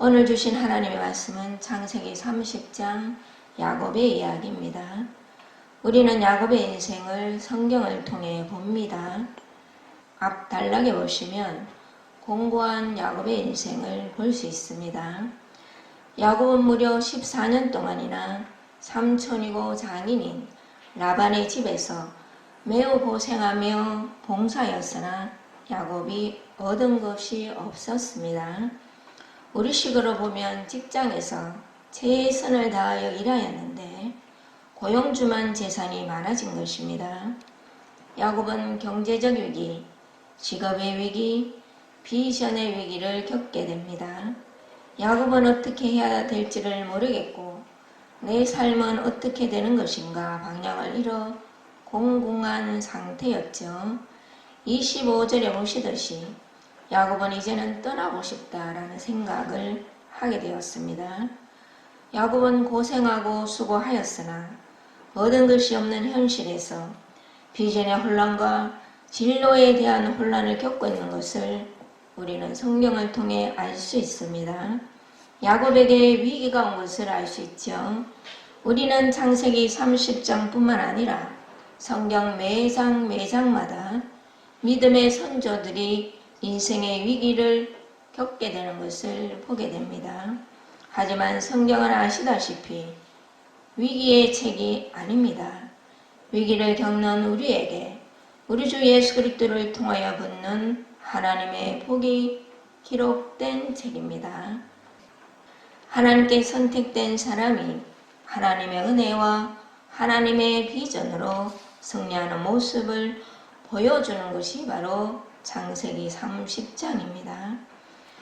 오늘 주신 하나님의 말씀은 창세기 30장 야곱의 이야기입니다. 우리는 야곱의 인생을 성경을 통해 봅니다. 앞 단락에 보시면 공고한 야곱의 인생을 볼 수 있습니다. 야곱은 무려 14년 동안이나 삼촌이고 장인인 라반의 집에서 매우 고생하며 봉사하였으나 야곱이 얻은 것이 없었습니다. 우리식으로 보면 직장에서 최선을 다하여 일하였는데 고용주만 재산이 많아진 것입니다. 야곱은 경제적 위기, 직업의 위기, 비전의 위기를 겪게 됩니다. 야곱은 어떻게 해야 될지를 모르겠고 내 삶은 어떻게 되는 것인가 방향을 잃어 공공한 상태였죠. 25절에 보시듯이 야곱은 이제는 떠나고 싶다라는 생각을 하게 되었습니다. 야곱은 고생하고 수고하였으나 얻은 것이 없는 현실에서 비전의 혼란과 진로에 대한 혼란을 겪고 있는 것을 우리는 성경을 통해 알 수 있습니다. 야곱에게 위기가 온 것을 알 수 있죠. 우리는 창세기 30장뿐만 아니라 성경 매장마다 믿음의 선조들이 인생의 위기를 겪게 되는 것을 보게 됩니다. 하지만 성경은 아시다시피 위기의 책이 아닙니다. 위기를 겪는 우리에게 우리 주 예수 그리스도를 통하여 붙는 하나님의 복이 기록된 책입니다. 하나님께 선택된 사람이 하나님의 은혜와 하나님의 비전으로 승리하는 모습을 보여주는 것이 바로 창세기 30장입니다.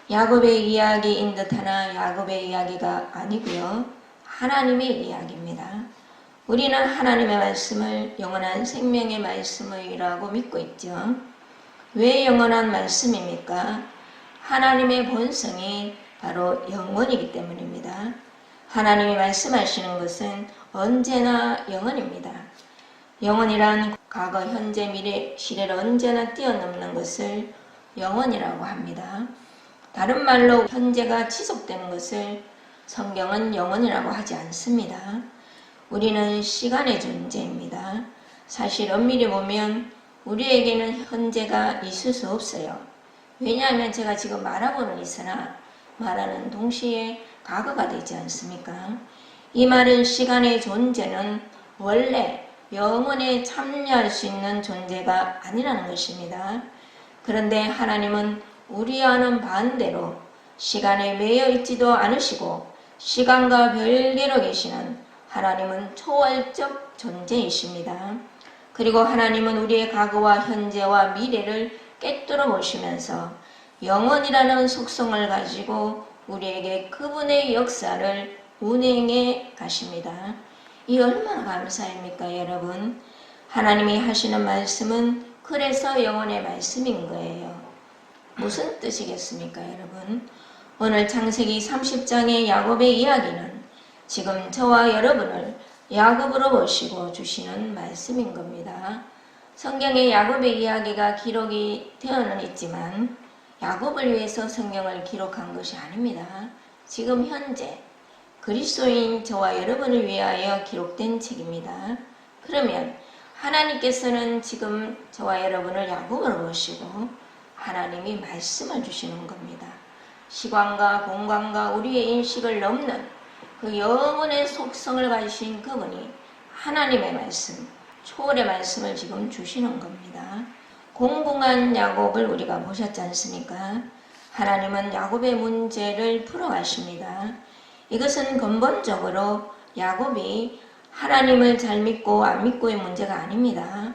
야곱의 이야기인 듯하나 야곱의 이야기가 아니고요. 하나님의 이야기입니다. 우리는 하나님의 말씀을 영원한 생명의 말씀이라고 믿고 있죠. 왜 영원한 말씀입니까? 하나님의 본성이 바로 영원이기 때문입니다. 하나님이 말씀하시는 것은 언제나 영원입니다. 영원이란 과거, 현재, 미래, 시대를 언제나 뛰어넘는 것을 영원이라고 합니다. 다른 말로 현재가 지속되는 것을 성경은 영원이라고 하지 않습니다. 우리는 시간의 존재입니다. 사실 엄밀히 보면 우리에게는 현재가 있을 수 없어요. 왜냐하면 제가 지금 말하고는 있으나 말하는 동시에 과거가 되지 않습니까? 이 말은 시간의 존재는 원래 영원에 참여할 수 있는 존재가 아니라는 것입니다. 그런데 하나님은 우리와는 반대로 시간에 매여 있지도 않으시고 시간과 별개로 계시는 하나님은 초월적 존재이십니다. 그리고 하나님은 우리의 과거와 현재와 미래를 꿰뚫어 보시면서 영원이라는 속성을 가지고 우리에게 그분의 역사를 운행해 가십니다. 이 얼마나 감사합니까, 여러분? 하나님이 하시는 말씀은 그래서 영원의 말씀인 거예요. 무슨 뜻이겠습니까, 여러분? 오늘 창세기 30장의 야곱의 이야기는 지금 저와 여러분을 야곱으로 모시고 주시는 말씀인 겁니다. 성경에 야곱의 이야기가 기록이 되어는 있지만 야곱을 위해서 성경을 기록한 것이 아닙니다. 지금 현재 그리스도인 저와 여러분을 위하여 기록된 책입니다. 그러면 하나님께서는 지금 저와 여러분을 야곱으로 모시고 하나님이 말씀을 주시는 겁니다. 시간과 공간과 우리의 인식을 넘는 그 영혼의 속성을 가지신 그분이 하나님의 말씀, 초월의 말씀을 지금 주시는 겁니다. 공공한 야곱을 우리가 보셨지 않습니까? 하나님은 야곱의 문제를 풀어가십니다. 이것은 근본적으로 야곱이 하나님을 잘 믿고 안 믿고의 문제가 아닙니다.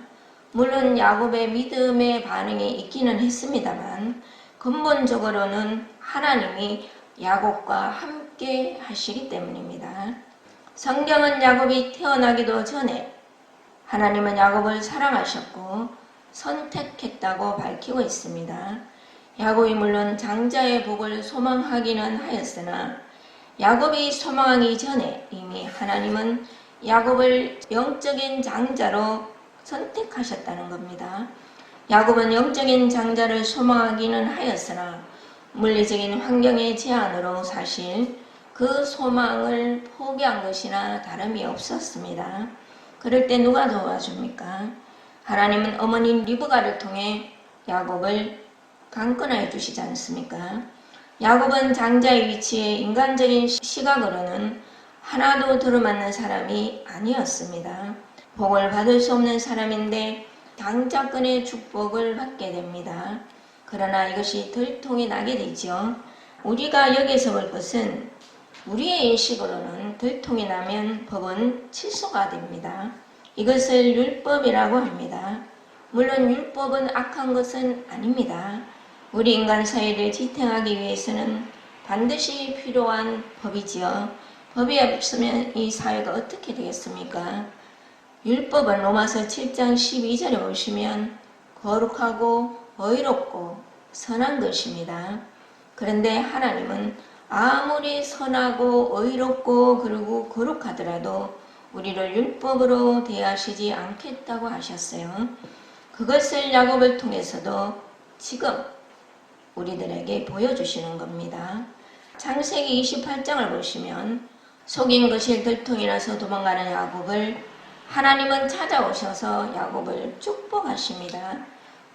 물론 야곱의 믿음의 반응이 있기는 했습니다만 근본적으로는 하나님이 야곱과 함께 하시기 때문입니다. 성경은 야곱이 태어나기도 전에 하나님은 야곱을 사랑하셨고 선택했다고 밝히고 있습니다. 야곱이 물론 장자의 복을 소망하기는 하였으나 야곱이 소망하기 전에 이미 하나님은 야곱을 영적인 장자로 선택하셨다는 겁니다. 야곱은 영적인 장자를 소망하기는 하였으나 물리적인 환경의 제한으로 사실 그 소망을 포기한 것이나 다름이 없었습니다. 그럴 때 누가 도와줍니까? 하나님은 어머니 리브가를 통해 야곱을 강권하여 주시지 않습니까? 야곱은 장자의 위치에 인간적인 시각으로는 하나도 들어맞는 사람이 아니었습니다. 복을 받을 수 없는 사람인데 장자권의 축복을 받게 됩니다. 그러나 이것이 들통이 나게 되죠. 우리가 여기서 볼 것은 우리의 인식으로는 들통이 나면 법은 취소가 됩니다. 이것을 율법이라고 합니다. 물론 율법은 악한 것은 아닙니다. 우리 인간 사회를 지탱하기 위해서는 반드시 필요한 법이지요. 법이 없으면 이 사회가 어떻게 되겠습니까? 율법은 로마서 7장 12절에 보시면 거룩하고 의롭고 선한 것입니다. 그런데 하나님은 아무리 선하고 의롭고 그리고 거룩하더라도 우리를 율법으로 대하시지 않겠다고 하셨어요. 그것을 야곱을 통해서도 지금 우리들에게 보여주시는 겁니다. 창세기 28장을 보시면 속인 것이 들통이 나서 도망가는 야곱을 하나님은 찾아오셔서 야곱을 축복하십니다.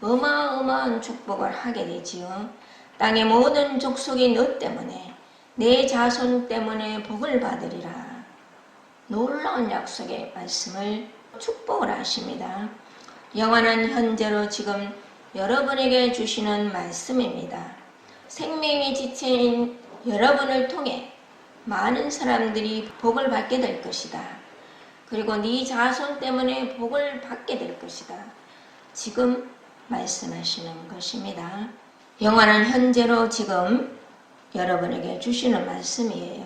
어마어마한 축복을 하게 되지요. 땅의 모든 족속이 너 때문에 내 자손 때문에 복을 받으리라. 놀라운 약속의 말씀을 축복을 하십니다. 영원한 현재로 지금 여러분에게 주시는 말씀입니다. 생명의 지체인 여러분을 통해 많은 사람들이 복을 받게 될 것이다. 그리고 네 자손 때문에 복을 받게 될 것이다. 지금 말씀하시는 것입니다. 영원한 현재로 지금 여러분에게 주시는 말씀이에요.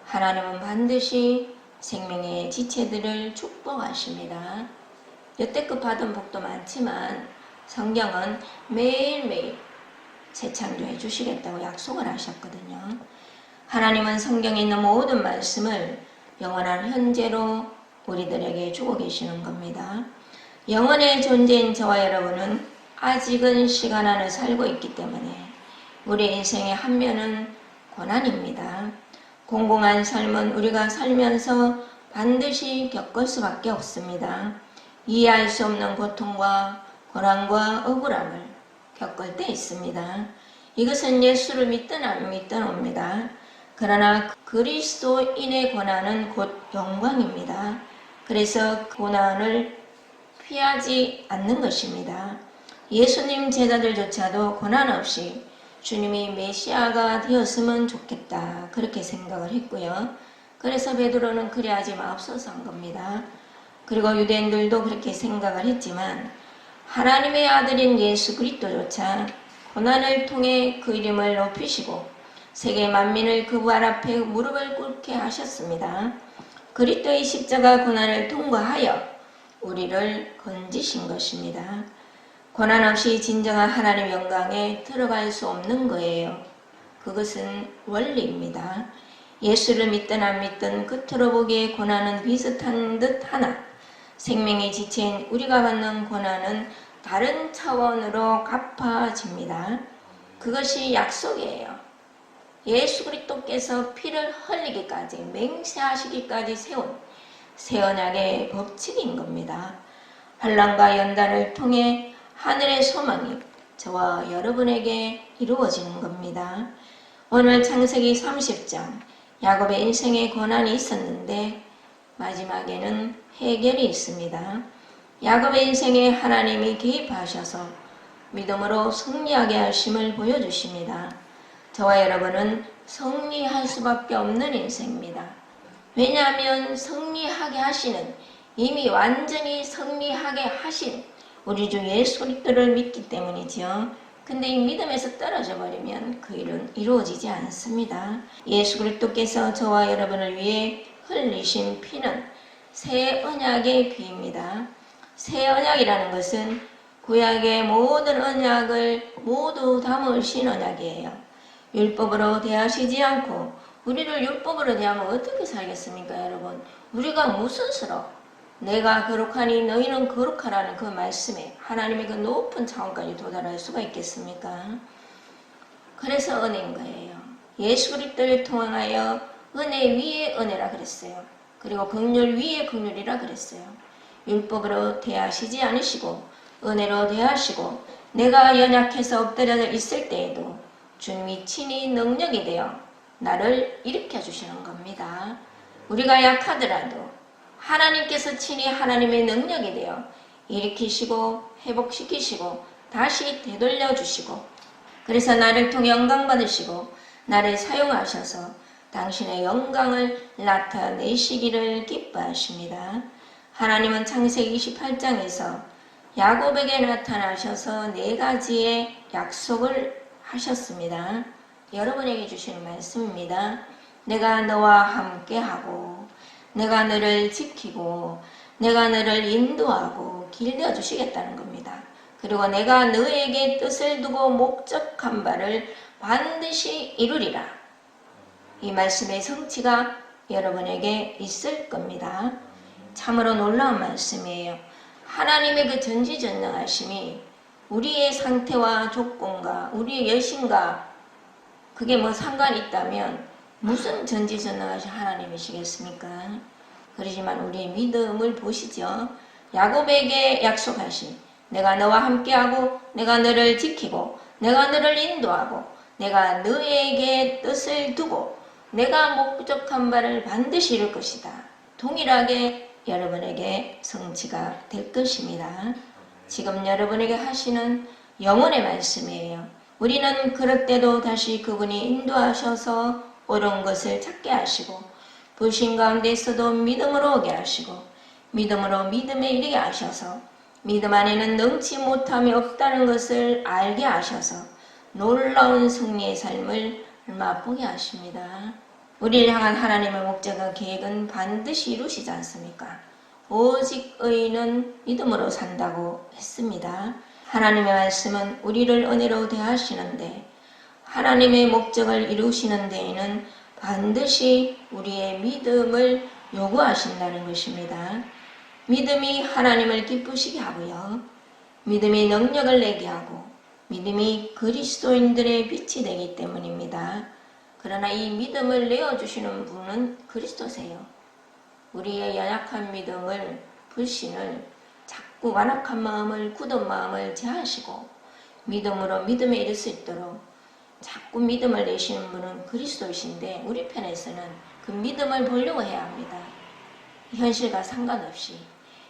하나님은 반드시 생명의 지체들을 축복하십니다. 여태껏 받은 복도 많지만 성경은 매일매일 재창조해 주시겠다고 약속을 하셨거든요. 하나님은 성경에 있는 모든 말씀을 영원한 현재로 우리들에게 주고 계시는 겁니다. 영원의 존재인 저와 여러분은 아직은 시간 안에 살고 있기 때문에 우리 인생의 한 면은 고난입니다. 공공한 삶은 우리가 살면서 반드시 겪을 수밖에 없습니다. 이해할 수 없는 고통과 고난과 억울함을 겪을 때 있습니다. 이것은 예수를 믿든 안 믿든 옵니다. 그러나 그리스도인의 고난은 곧 영광입니다. 그래서 고난을 피하지 않는 것입니다. 예수님 제자들조차도 고난 없이 주님이 메시아가 되었으면 좋겠다 그렇게 생각을 했고요. 그래서 베드로는 그래야지 마옵소서 한 겁니다. 그리고 유대인들도 그렇게 생각을 했지만 하나님의 아들인 예수 그리스도조차 고난을 통해 그 이름을 높이시고 세계 만민을 그 발 앞에 무릎을 꿇게 하셨습니다. 그리스도의 십자가 고난을 통과하여 우리를 건지신 것입니다. 고난 없이 진정한 하나님의 영광에 들어갈 수 없는 거예요. 그것은 원리입니다. 예수를 믿든 안 믿든 겉으로 보기에 고난은 비슷한 듯 하나 생명의 지체인 우리가 받는 고난은 다른 차원으로 갚아집니다. 그것이 약속이에요. 예수 그리스도께서 피를 흘리기까지 맹세하시기까지 세운 새 언약의 법칙인 겁니다. 환난과 연단을 통해 하늘의 소망이 저와 여러분에게 이루어지는 겁니다. 오늘 창세기 30장 야곱의 인생에 고난이 있었는데 마지막에는 해결이 있습니다. 야곱의 인생에 하나님이 개입하셔서 믿음으로 승리하게 하심을 보여주십니다. 저와 여러분은 승리할 수밖에 없는 인생입니다. 왜냐하면 승리하게 하시는 이미 완전히 승리하게 하신 우리 주 예수 그리스도를 믿기 때문이죠. 근데 이 믿음에서 떨어져 버리면 그 일은 이루어지지 않습니다. 예수 그리스도께서 저와 여러분을 위해 흘리신 피는 새 언약의 피입니다. 새 언약이라는 것은 구약의 모든 언약을 모두 담으신 언약이에요. 율법으로 대하시지 않고 우리를 율법으로 대하면 어떻게 살겠습니까, 여러분? 우리가 무슨 수로 내가 거룩하니 너희는 거룩하라는 그 말씀에 하나님의 그 높은 차원까지 도달할 수가 있겠습니까? 그래서 은혜인 거예요. 예수 그리스도를 통하여 은혜 위에 은혜라 그랬어요. 그리고 긍휼 위에 긍휼이라 그랬어요. 율법으로 대하시지 않으시고 은혜로 대하시고 내가 연약해서 엎드려 있을 때에도 주님이 친히 능력이 되어 나를 일으켜 주시는 겁니다. 우리가 약하더라도 하나님께서 친히 하나님의 능력이 되어 일으키시고 회복시키시고 다시 되돌려 주시고 그래서 나를 통해 영광 받으시고 나를 사용하셔서 당신의 영광을 나타내시기를 기뻐하십니다. 하나님은 창세기 28장에서 야곱에게 나타나셔서 4가지의 약속을 하셨습니다. 여러분에게 주시는 말씀입니다. 내가 너와 함께하고 내가 너를 지키고 내가 너를 인도하고 길려 주시겠다는 겁니다. 그리고 내가 너에게 뜻을 두고 목적한 바를 반드시 이루리라. 이 말씀의 성취가 여러분에게 있을 겁니다. 참으로 놀라운 말씀이에요. 하나님의 그 전지전능하심이 우리의 상태와 조건과 우리의 여신과 그게 뭐 상관이 있다면 무슨 전지전능하신 하나님이시겠습니까? 그러지만 우리의 믿음을 보시죠. 야곱에게 약속하신 내가 너와 함께하고 내가 너를 지키고 내가 너를 인도하고 내가 너에게 뜻을 두고 내가 목적한 바를 반드시 이룰 것이다. 동일하게 여러분에게 성취가 될 것입니다. 지금 여러분에게 하시는 영혼의 말씀이에요. 우리는 그럴 때도 다시 그분이 인도하셔서 옳은 것을 찾게 하시고 불신 가운데서도 믿음으로 오게 하시고 믿음으로 믿음에 이르게 하셔서 믿음 안에는 능치 못함이 없다는 것을 알게 하셔서 놀라운 승리의 삶을 맛보게 하십니다. 우리를 향한 하나님의 목적과 계획은 반드시 이루시지 않습니까? 오직 의인은 믿음으로 산다고 했습니다. 하나님의 말씀은 우리를 은혜로 대하시는데 하나님의 목적을 이루시는 데에는 반드시 우리의 믿음을 요구하신다는 것입니다. 믿음이 하나님을 기쁘시게 하고요. 믿음이 능력을 내게 하고 믿음이 그리스도인들의 빛이 되기 때문입니다. 그러나 이 믿음을 내어주시는 분은 그리스도세요. 우리의 연약한 믿음을, 불신을, 자꾸 완악한 마음을, 굳은 마음을 제하시고 믿음으로 믿음에 이를 수 있도록 자꾸 믿음을 내시는 분은 그리스도이신데 우리 편에서는 그 믿음을 보려고 해야 합니다. 현실과 상관없이.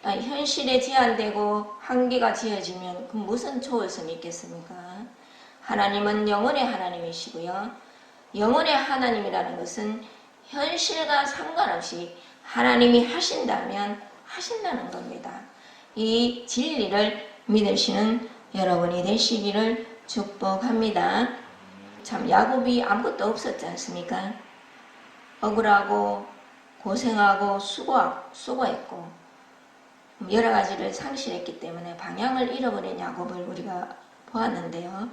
현실에 제한되고 한계가 지어지면 그 무슨 초월성이 있겠습니까? 하나님은 영원의 하나님이시고요. 영원의 하나님이라는 것은 현실과 상관없이 하나님이 하신다면 하신다는 겁니다. 이 진리를 믿으시는 여러분이 되시기를 축복합니다. 참 야곱이 아무것도 없었지 않습니까? 억울하고 고생하고 수고했고 여러 가지를 상실했기 때문에 방향을 잃어버린 야곱을 우리가 보았는데요.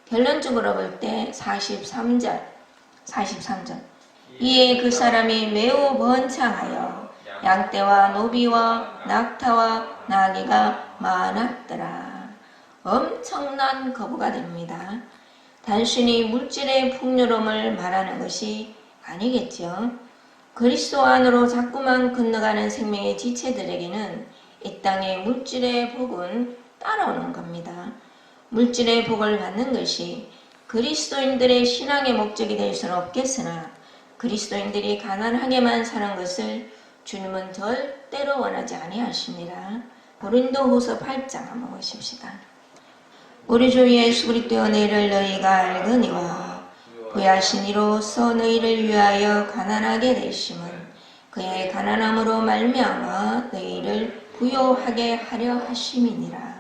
결론적으로 볼 때 43절 이에 그 사람이 매우 번창하여 양떼와 노비와 낙타와 나귀가 많았더라. 엄청난 거부가 됩니다. 단순히 물질의 풍요로움을 말하는 것이 아니겠죠. 그리스도 안으로 자꾸만 건너가는 생명의 지체들에게는 이 땅의 물질의 복은 따라오는 겁니다. 물질의 복을 받는 것이 그리스도인들의 신앙의 목적이 될 수는 없겠으나 그리스도인들이 가난하게만 사는 것을 주님은 절대로 원하지 아니하십니다. 고린도후서 8장 한번 보십시다. 우리 주 예수 그리스도의 은혜를 너희가 알거니와 부여하신 이로써 너희를 위하여 가난하게 되심은 그의 가난함으로 말미암아 너희를 부요하게 하려 하심이니라.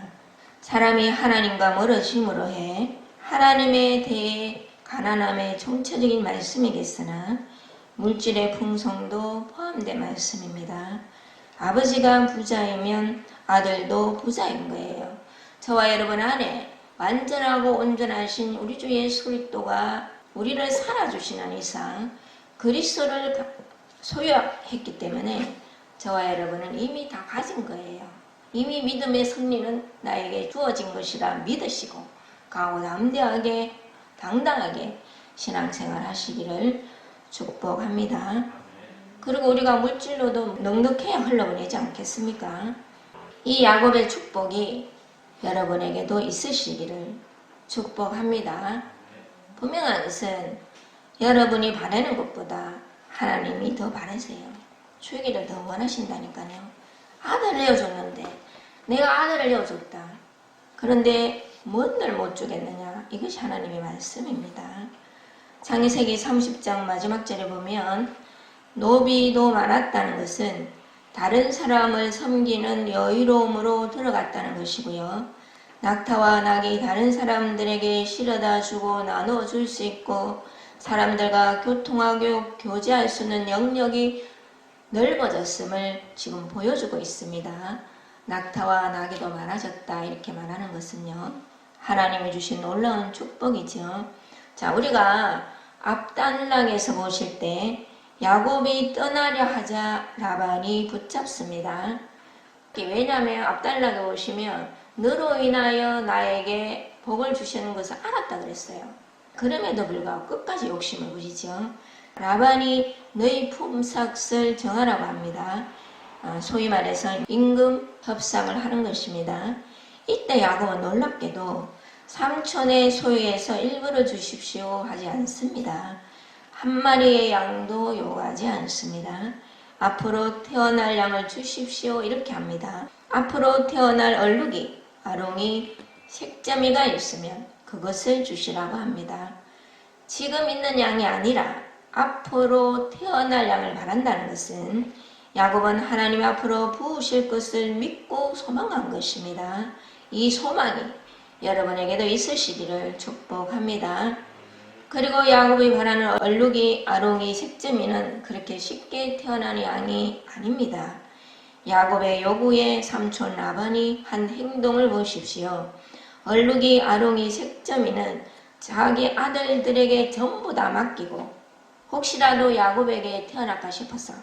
사람이 하나님과 멀어짐으로 해 하나님에 대해 가난함의 총체적인 말씀이겠으나 물질의 풍성도 포함된 말씀입니다. 아버지가 부자이면 아들도 부자인 거예요. 저와 여러분 안에 완전하고 온전하신 우리 주 예수 그리스도가 우리를 살아주시는 이상 그리스도를 소유했기 때문에 저와 여러분은 이미 다 가진 거예요. 이미 믿음의 승리는 나에게 주어진 것이라 믿으시고 강하고 담대하게 당당하게 신앙생활 하시기를 축복합니다. 그리고 우리가 물질로도 넉넉해야 흘러보내지 않겠습니까? 이 야곱의 축복이 여러분에게도 있으시기를 축복합니다. 분명한 것은 여러분이 바라는 것보다 하나님이 더 바라세요. 주기를 더 원하신다니까요. 아들을 내어줬는데 내가 아들을 내어줬다. 그런데 뭔들 못 주겠느냐. 이것이 하나님의 말씀입니다. 창세기 30장 마지막 절에 보면 노비도 많았다는 것은 다른 사람을 섬기는 여유로움으로 들어갔다는 것이고요. 낙타와 낙이 다른 사람들에게 실어다 주고 나누어 줄 수 있고 사람들과 교통하고 교제할 수 있는 영역이 넓어졌음을 지금 보여주고 있습니다. 낙타와 나귀도 많아졌다 이렇게 말하는 것은요. 하나님이 주신 놀라운 축복이죠. 자, 우리가 압달락에서 보실 때 야곱이 떠나려 하자 라반이 붙잡습니다. 왜냐하면 압달락에 보시면 너로 인하여 나에게 복을 주시는 것을 알았다 그랬어요. 그럼에도 불구하고 끝까지 욕심을 부리죠. 라반이 너희 품삯을 정하라고 합니다. 소위 말해서 임금 협상을 하는 것입니다. 이때 야곱은 놀랍게도 삼촌의 소유에서 일부러 주십시오 하지 않습니다. 한 마리의 양도 요구하지 않습니다. 앞으로 태어날 양을 주십시오 이렇게 합니다. 앞으로 태어날 얼룩이 아롱이 색점이가 있으면 그것을 주시라고 합니다. 지금 있는 양이 아니라 앞으로 태어날 양을 바란다는 것은 야곱은 하나님 앞으로 부으실 것을 믿고 소망한 것입니다. 이 소망이 여러분에게도 있으시기를 축복합니다. 그리고 야곱이 바라는 얼룩이 아롱이 색점이는 그렇게 쉽게 태어나는 양이 아닙니다. 야곱의 요구에 삼촌 라반이 한 행동을 보십시오. 얼룩이 아롱이 색점이는 자기 아들들에게 전부 다 맡기고 혹시라도 야곱에게 태어날까 싶어서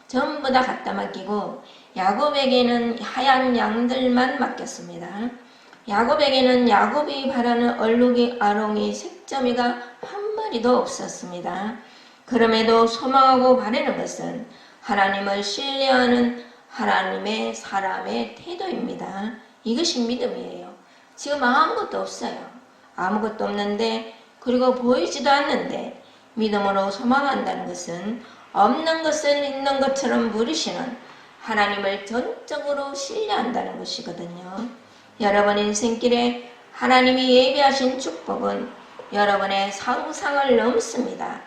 전부 다 갖다 맡기고 야곱에게는 하얀 양들만 맡겼습니다. 야곱에게는 야곱이 바라는 얼룩이 아롱이 색점이가 한 마리도 없었습니다. 그럼에도 소망하고 바라는 것은 하나님을 신뢰하는 하나님의 사람의 태도입니다. 이것이 믿음이에요. 지금 아무것도 없어요. 아무것도 없는데 그리고 보이지도 않는데 믿음으로 소망한다는 것은 없는 것을 있는 것처럼 부르시는 하나님을 전적으로 신뢰한다는 것이거든요. 여러분 인생길에 하나님이 예비하신 축복은 여러분의 상상을 넘습니다.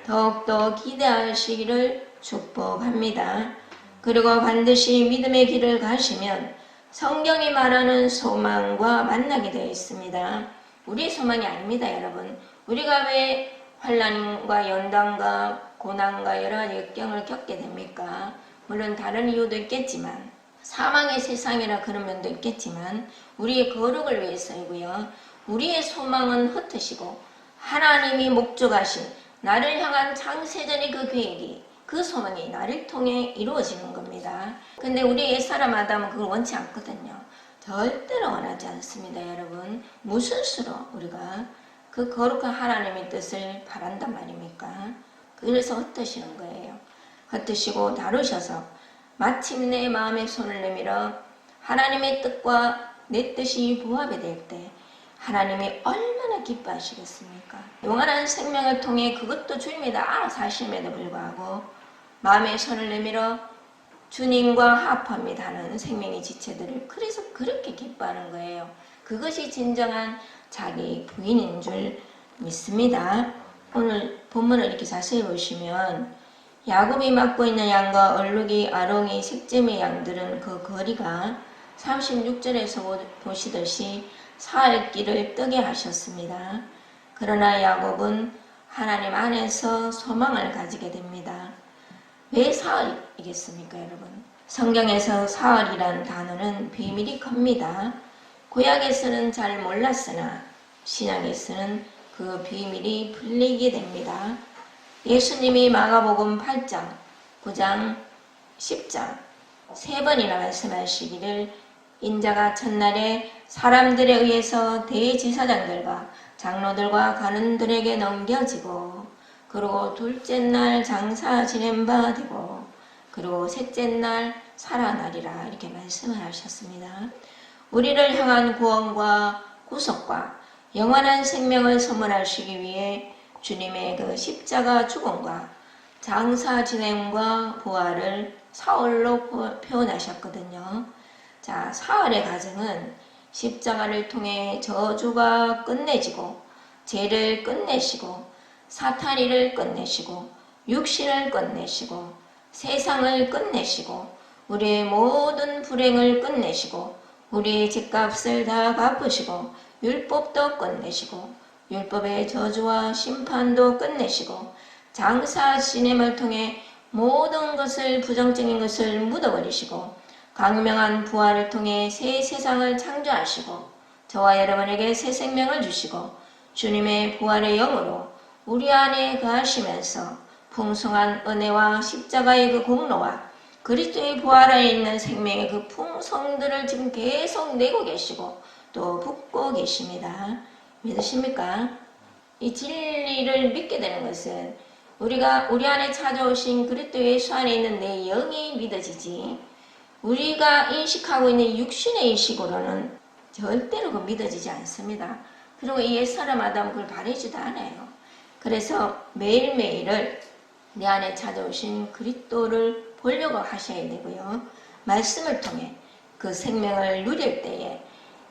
더욱더 기대하시기를 축복합니다. 그리고 반드시 믿음의 길을 가시면 성경이 말하는 소망과 만나게 되어 있습니다. 우리의 소망이 아닙니다, 여러분. 우리가 왜 환난과 연단과 고난과 여러 가지 역경을 겪게 됩니까? 물론 다른 이유도 있겠지만 사망의 세상이라 그런 면도 있겠지만 우리의 거룩을 위해서이고요. 우리의 소망은 흩으시고 하나님이 목적하신 나를 향한 창세전의 그 계획이 그 소망이 나를 통해 이루어지는 겁니다. 근데 우리 옛사람 아담은 그걸 원치 않거든요. 절대로 원하지 않습니다, 여러분. 무슨 수로 우리가 그 거룩한 하나님의 뜻을 바란단 말입니까? 그래서 흩으시는 거예요. 흩으시고 다루셔서 마침내 마음의 손을 내밀어 하나님의 뜻과 내 뜻이 부합이 될 때 하나님이 얼마나 기뻐하시겠습니까? 영원한 생명을 통해 그것도 주님이 다 알아서 하심에도 불구하고 마음의 손을 내밀어 주님과 합합니다 하는 생명의 지체들을 그래서 그렇게 기뻐하는 거예요. 그것이 진정한 자기 부인인 줄 믿습니다. 오늘 본문을 이렇게 자세히 보시면 야곱이 맡고 있는 양과 얼룩이 아롱이 색점의 양들은 그 거리가 36절에서 보시듯이 사흘 길을 뜨게 하셨습니다. 그러나 야곱은 하나님 안에서 소망을 가지게 됩니다. 왜 사흘이겠습니까, 여러분? 성경에서 사흘이란 단어는 비밀이 큽니다. 구약에서는 잘 몰랐으나 신약에서는 그 비밀이 풀리게 됩니다. 예수님이 마가복음 8장, 9장, 10장 세 번이나 말씀하시기를 인자가 첫날에 사람들에 의해서 대제사장들과 장로들과 관원들에게 넘겨지고, 그리고 둘째 날 장사 지낸 바 되고, 그리고 셋째 날 살아나리라 이렇게 말씀을 하셨습니다. 우리를 향한 구원과 구속과 영원한 생명을 선물하시기 위해 주님의 그 십자가 죽음과 장사 진행과 부활을 사흘로 표현하셨거든요. 자, 사흘의 과정은 십자가를 통해 저주가 끝내지고, 죄를 끝내시고, 사탄이를 끝내시고, 육신을 끝내시고, 세상을 끝내시고, 우리의 모든 불행을 끝내시고, 우리의 죄값을 다 갚으시고, 율법도 끝내시고, 율법의 저주와 심판도 끝내시고, 장사 지냄을 통해 모든 것을, 부정적인 것을 묻어버리시고, 광명한 부활을 통해 새 세상을 창조하시고, 저와 여러분에게 새 생명을 주시고, 주님의 부활의 영으로 우리 안에 거하시면서 풍성한 은혜와 십자가의 그 공로와 그리스도의 부활 안에 있는 생명의 그 풍성들을 지금 계속 내고 계시고 또 붓고 계십니다. 믿으십니까? 이 진리를 믿게 되는 것은 우리가 우리 안에 찾아오신 그리스도 예수 안에 있는 내 영이 믿어지지, 우리가 인식하고 있는 육신의 인식으로는 절대로 그 믿어지지 않습니다. 그리고 이 옛사람 아담은 그걸 바라지도 않아요. 그래서 매일매일을 내 안에 찾아오신 그리스도를 보려고 하셔야 되고요. 말씀을 통해 그 생명을 누릴 때에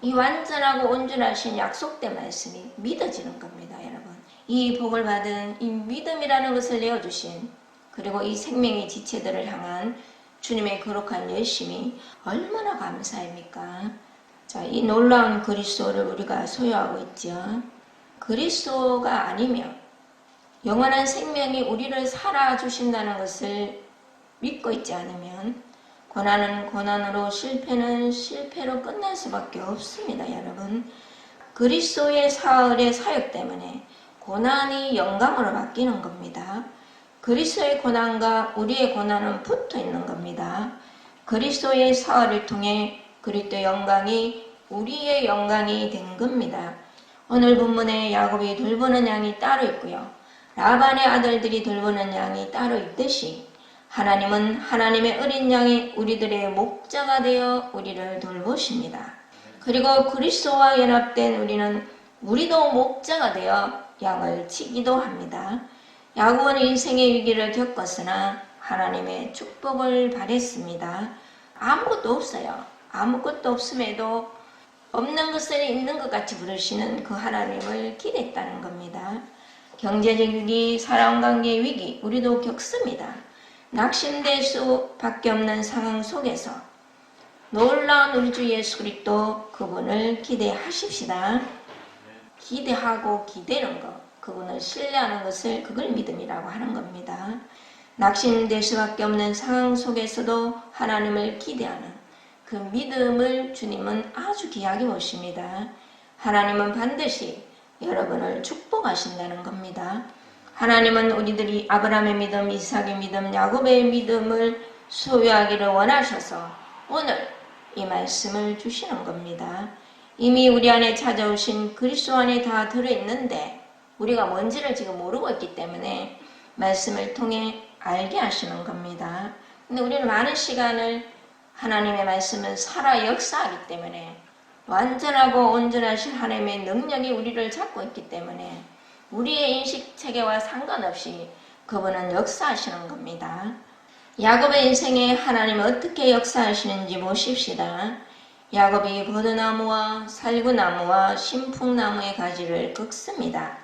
이 완전하고 온전하신 약속된 말씀이 믿어지는 겁니다, 여러분. 이 복을 받은 이 믿음이라는 것을 내어주신, 그리고 이 생명의 지체들을 향한 주님의 거룩한 열심이 얼마나 감사합니까? 자, 이 놀라운 그리스도를 우리가 소유하고 있죠. 그리스도가 아니면, 영원한 생명이 우리를 살아주신다는 것을 믿고 있지 않으면 고난은 고난으로, 실패는 실패로 끝날 수밖에 없습니다, 여러분. 그리스도의 사흘의 사역 때문에 고난이 영광으로 바뀌는 겁니다. 그리스도의 고난과 우리의 고난은 붙어 있는 겁니다. 그리스도의 사흘을 통해 그리스도의 영광이 우리의 영광이 된 겁니다. 오늘 본문에 야곱이 돌보는 양이 따로 있고요. 라반의 아들들이 돌보는 양이 따로 있듯이 하나님은 하나님의 어린 양이 우리들의 목자가 되어 우리를 돌보십니다. 그리고 그리스도와 연합된 우리도 목자가 되어 양을 치기도 합니다. 야곱은 인생의 위기를 겪었으나 하나님의 축복을 바랬습니다. 아무것도 없어요. 아무것도 없음에도 없는 것을 있는 것 같이 부르시는 그 하나님을 기대했다는 겁니다. 경제적 위기, 사람관계의 위기 우리도 겪습니다. 낙심될 수밖에 없는 상황 속에서 놀라운 우리 주 예수 그리스도, 그분을 기대하십시다. 기대하고 기대는 것, 그분을 신뢰하는 것을, 그걸 믿음이라고 하는 겁니다. 낙심될 수밖에 없는 상황 속에서도 하나님을 기대하는 그 믿음을 주님은 아주 귀하게 보십니다. 하나님은 반드시 여러분을 축복하신다는 겁니다. 하나님은 우리들이 아브라함의 믿음, 이삭의 믿음, 야곱의 믿음을 소유하기를 원하셔서 오늘 이 말씀을 주시는 겁니다. 이미 우리 안에 찾아오신 그리스도 안에 다 들어있는데 우리가 뭔지를 지금 모르고 있기 때문에 말씀을 통해 알게 하시는 겁니다. 근데 우리는 많은 시간을 하나님의 말씀을 살아 역사하기 때문에, 완전하고 온전하신 하나님의 능력이 우리를 잡고 있기 때문에 우리의 인식체계와 상관없이 그분은 역사하시는 겁니다. 야곱의 인생에 하나님은 어떻게 역사하시는지 보십시다. 야곱이 버드나무와 살구나무와 신풍나무의 가지를 긋습니다.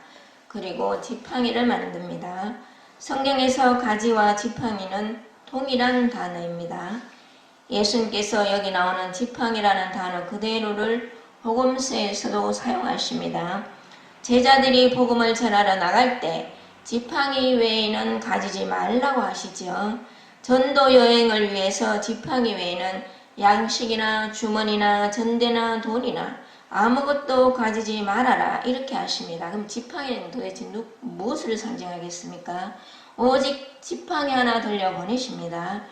그리고 지팡이를 만듭니다. 성경에서 가지와 지팡이는 동일한 단어입니다. 예수님께서 여기 나오는 지팡이라는 단어 그대로를 복음서에서도 사용하십니다. 제자들이 복음을 전하러 나갈 때 지팡이 외에는 가지지 말라고 하시죠. 전도 여행을 위해서 지팡이 외에는 양식이나 주머니나 전대나 돈이나 아무것도 가지지 말아라 이렇게 하십니다. 그럼 지팡이는 도대체 무엇을 상징하겠습니까? 오직 지팡이 하나 돌려보내십니다.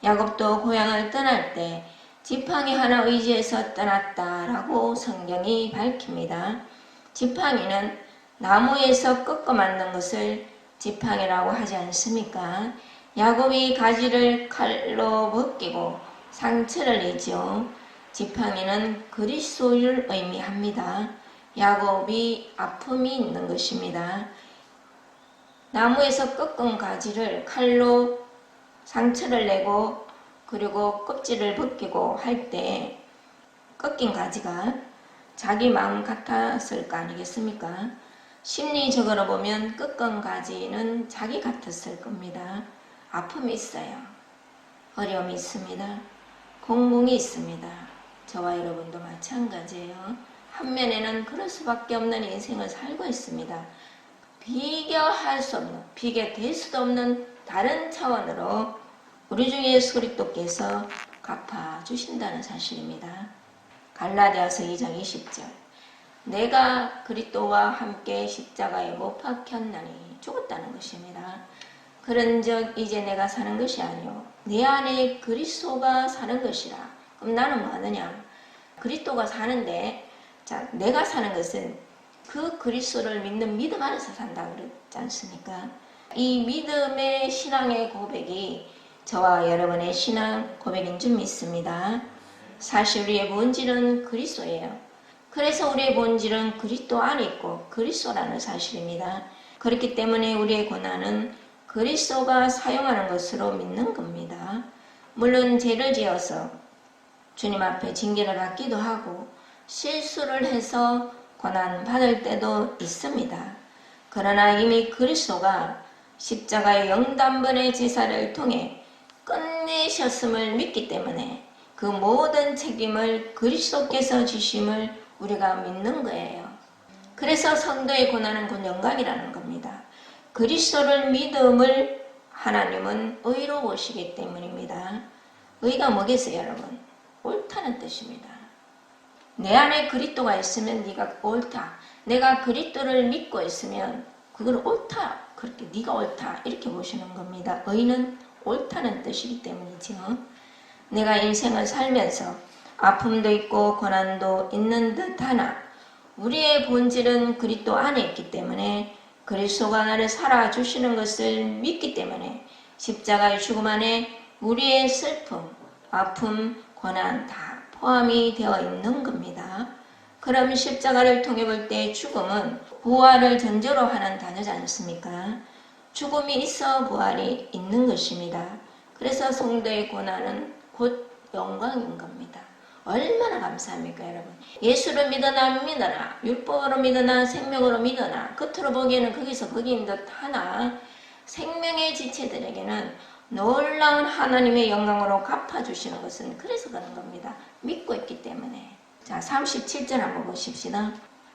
야곱도 고향을 떠날 때 지팡이 하나 의지해서 떠났다라고 성경이 밝힙니다. 지팡이는 나무에서 꺾어 만든 것을 지팡이라고 하지 않습니까? 야곱이 가지를 칼로 벗기고 상처를 내죠. 지팡이는 그리스도를 의미합니다. 야곱이 아픔이 있는 것입니다. 나무에서 꺾은 가지를 칼로 상처를 내고 그리고 껍질을 벗기고 할 때 꺾인 가지가 자기 마음 같았을 거 아니겠습니까? 심리적으로 보면 꺾은 가지는 자기 같았을 겁니다. 아픔이 있어요. 어려움이 있습니다. 공공이 있습니다. 저와 여러분도 마찬가지예요. 한면에는 그럴 수밖에 없는 인생을 살고 있습니다. 비교할 수 없는, 비교될 수도 없는 다른 차원으로 우리 주 예수 그리스도께서 갚아주신다는 사실입니다. 갈라디아서 2장 20절 내가 그리스도와 함께 십자가에 못 박혔나니 죽었다는 것입니다. 그런즉 이제 내가 사는 것이 아니요 내 안에 그리스도가 사는 것이라. 그럼 나는 뭐 하느냐? 그리스도가 사는데 자, 내가 사는 것은 그 그리스도를 믿는 믿음 안에서 산다 그랬지 않습니까? 이 믿음의 신앙의 고백이 저와 여러분의 신앙 고백인 줄 믿습니다. 사실 우리의 본질은 그리스도예요. 그래서 우리의 본질은 그리스도 안에 있고 그리스도라는 사실입니다. 그렇기 때문에 우리의 고난은 그리스도가 사용하는 것으로 믿는 겁니다. 물론 죄를 지어서 주님 앞에 징계를 받기도 하고 실수를 해서 고난 받을 때도 있습니다. 그러나 이미 그리스도가 십자가의 영단번의 제사를 통해 끝내셨음을 믿기 때문에 그 모든 책임을 그리스도께서 지심을 우리가 믿는 거예요. 그래서 성도의 고난은 곧 영광이라는 겁니다. 그리스도를 믿음을 하나님은 의로 보시기 때문입니다. 의가 뭐겠어요, 여러분? 옳다는 뜻입니다. 내 안에 그리스도가 있으면 네가 옳다. 내가 그리스도를 믿고 있으면 그걸 옳다. 그렇게 네가 옳다. 이렇게 보시는 겁니다. 의는 옳다는 뜻이기 때문이죠. 내가 인생을 살면서 아픔도 있고 고난도 있는 듯 하나 우리의 본질은 그리스도 안에 있기 때문에 그리스도가 나를 살아주시는 것을 믿기 때문에 십자가의 죽음 안에 우리의 슬픔, 아픔, 고난 다 포함이 되어 있는 겁니다. 그럼 십자가를 통해 볼 때 죽음은 부활을 전제로 하는 단어지 않습니까? 죽음이 있어 부활이 있는 것입니다. 그래서 성도의 고난은 곧 영광인 겁니다. 얼마나 감사합니까, 여러분? 예수를 믿으나 믿으나 율법으로 믿으나 생명으로 믿으나 겉으로 보기에는 거기서 거기인 듯 하나 생명의 지체들에게는 놀라운 하나님의 영광으로 갚아주시는 것은 그래서 그런 겁니다. 믿고 있기 때문에. 자, 37절 한번 보십시다.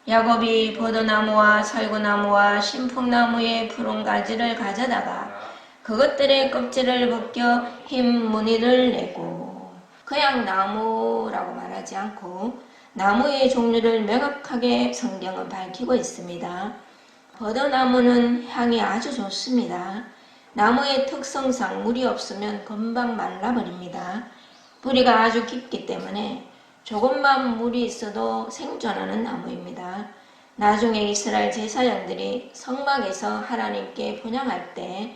야곱이 포도나무와 살구나무와 신풍나무의 푸른 가지를 가져다가 그것들의 껍질을 벗겨 흰 무늬를 내고 그냥 나무라고 말하지 않고 나무의 종류를 명확하게 성경은 밝히고 있습니다. 포도나무는 향이 아주 좋습니다. 나무의 특성상 물이 없으면 금방 말라버립니다. 뿌리가 아주 깊기 때문에 조금만 물이 있어도 생존하는 나무입니다. 나중에 이스라엘 제사장들이 성막에서 하나님께 분향할 때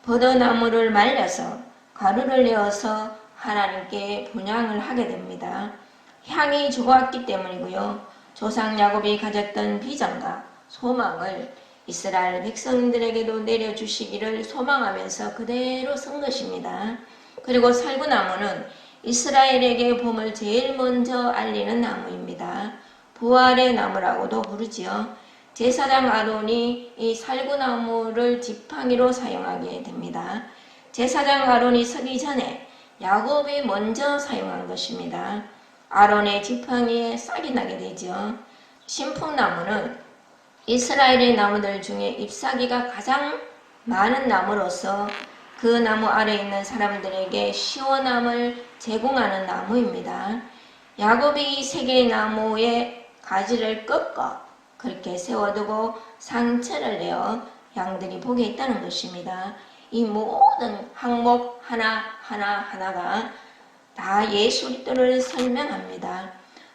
포도나무를 말려서 가루를 내어서 하나님께 분향을 하게 됩니다. 향이 좋았기 때문이고요. 조상 야곱이 가졌던 비전과 소망을 이스라엘 백성들에게도 내려주시기를 소망하면서 그대로 쓴 것입니다. 그리고 살구나무는 이스라엘에게 봄을 제일 먼저 알리는 나무입니다. 부활의 나무라고도 부르지요. 제사장 아론이 이 살구나무를 지팡이로 사용하게 됩니다. 제사장 아론이 서기 전에 야곱이 먼저 사용한 것입니다. 아론의 지팡이에 싹이 나게 되죠. 신풍나무는 이스라엘의 나무들 중에 잎사귀가 가장 많은 나무로서 그 나무 아래 있는 사람들에게 시원함을 제공하는 나무입니다. 야곱이 이 세 개의 나무의 가지를 꺾어 그렇게 세워두고 상처를 내어 양들이 보게 있다는 것입니다. 이 모든 항목 하나하나가 다 예수 그리스도를 설명합니다.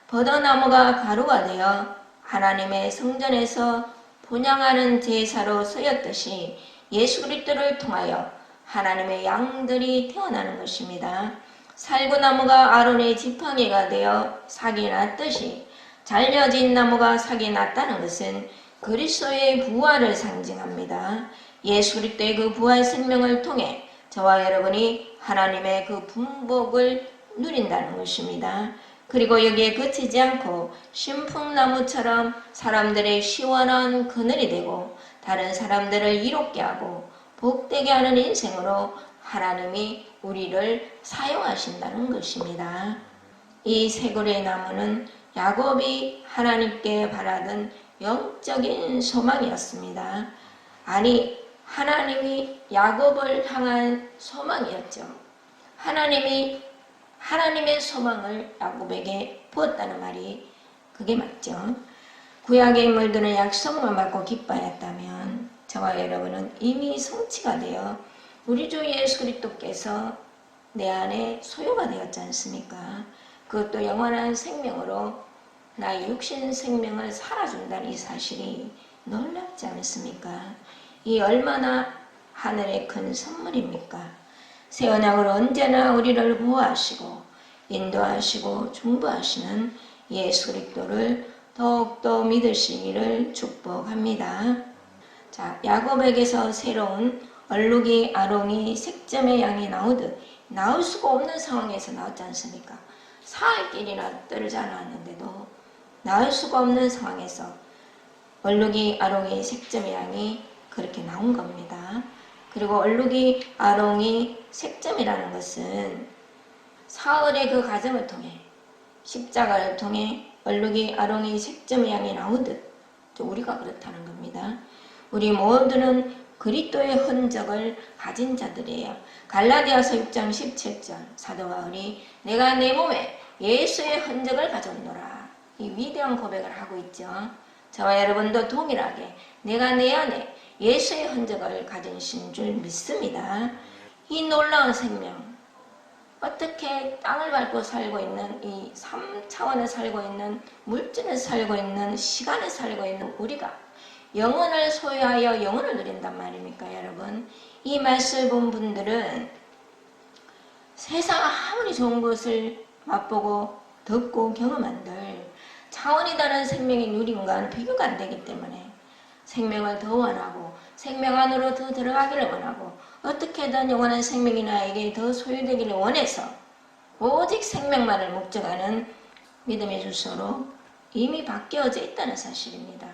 포도나무가 가루가 되어 하나님의 성전에서 분향하는 제사로 쓰였듯이 예수 그리스도를 통하여 하나님의 양들이 태어나는 것입니다. 살구나무가 아론의 지팡이가 되어 삭이 났듯이 잘려진 나무가 삭이 났다는 것은 그리스도의 부활을 상징합니다. 예수 그리스도의 그 부활 생명을 통해 저와 여러분이 하나님의 그 분복을 누린다는 것입니다. 그리고 여기에 그치지 않고 신풍나무처럼 사람들의 시원한 그늘이 되고 다른 사람들을 이롭게 하고 복되게 하는 인생으로 하나님이 우리를 사용하신다는 것입니다. 이 세골의 나무는 야곱이 하나님께 바라던 영적인 소망이었습니다. 아니, 하나님이 야곱을 향한 소망이었죠. 하나님의 소망을 야곱에게 부었다는 말이 그게 맞죠. 구약의 인물들은 약속만 받고 기뻐했다면 저와 여러분은 이미 성취가 되어 우리 주 예수 그리스도께서 내 안에 소유가 되었지 않습니까? 그것도 영원한 생명으로 나의 육신 생명을 살아준다는 이 사실이 놀랍지 않습니까? 이 얼마나 하늘의 큰 선물입니까? 새 언약으로 언제나 우리를 보호하시고 인도하시고 중보하시는 예수 그리스도를 더욱더 믿으시기를 축복합니다. 자, 야곱에게서 새로운 얼룩이 아롱이 색점의 양이 나오듯 나올 수가 없는 상황에서 나왔지 않습니까? 사흘 길이나 뜰을 자라왔는데도 나올 수가 없는 상황에서 얼룩이 아롱이 색점의 양이 그렇게 나온 겁니다. 그리고 얼룩이 아롱이 색점이라는 것은 사흘의 그 과정을 통해 십자가를 통해 얼룩이 아롱이 색점의 양이 나오듯 우리가 그렇다는 겁니다. 우리 모두는 그리스도의 흔적을 가진 자들이에요. 갈라디아서 6장 17절 사도 바울이 내가 내 몸에 예수의 흔적을 가졌노라. 이 위대한 고백을 하고 있죠. 저와 여러분도 동일하게 내가 내 안에 예수의 흔적을 가진 줄 믿습니다. 이 놀라운 생명, 어떻게 땅을 밟고 살고 있는 이 3차원에 살고 있는 물질에 살고 있는 시간에 살고 있는 우리가 영혼을 소유하여 영혼을 누린단 말입니까, 여러분? 이 말씀을 본 분들은 세상 아무리 좋은 것을 맛보고 듣고 경험한들 차원이 다른 생명이 누린 것과는 비교가 안 되기 때문에 생명을 더 원하고 생명 안으로 더 들어가기를 원하고 어떻게든 영원한 생명이 나에게 더 소유되기를 원해서 오직 생명만을 목적하는 믿음의 주소로 이미 바뀌어져 있다는 사실입니다.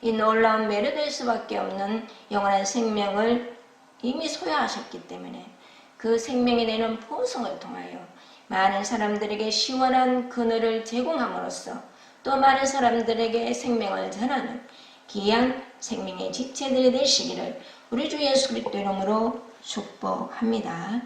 이 놀라운 매료될 수밖에 없는 영원한 생명을 이미 소유하셨기 때문에 그 생명이 내는 보성을 통하여 많은 사람들에게 시원한 그늘을 제공함으로써 또 많은 사람들에게 생명을 전하는 귀한 생명의 지체들이 되시기를 우리 주 예수 그리스도 이름으로 축복합니다.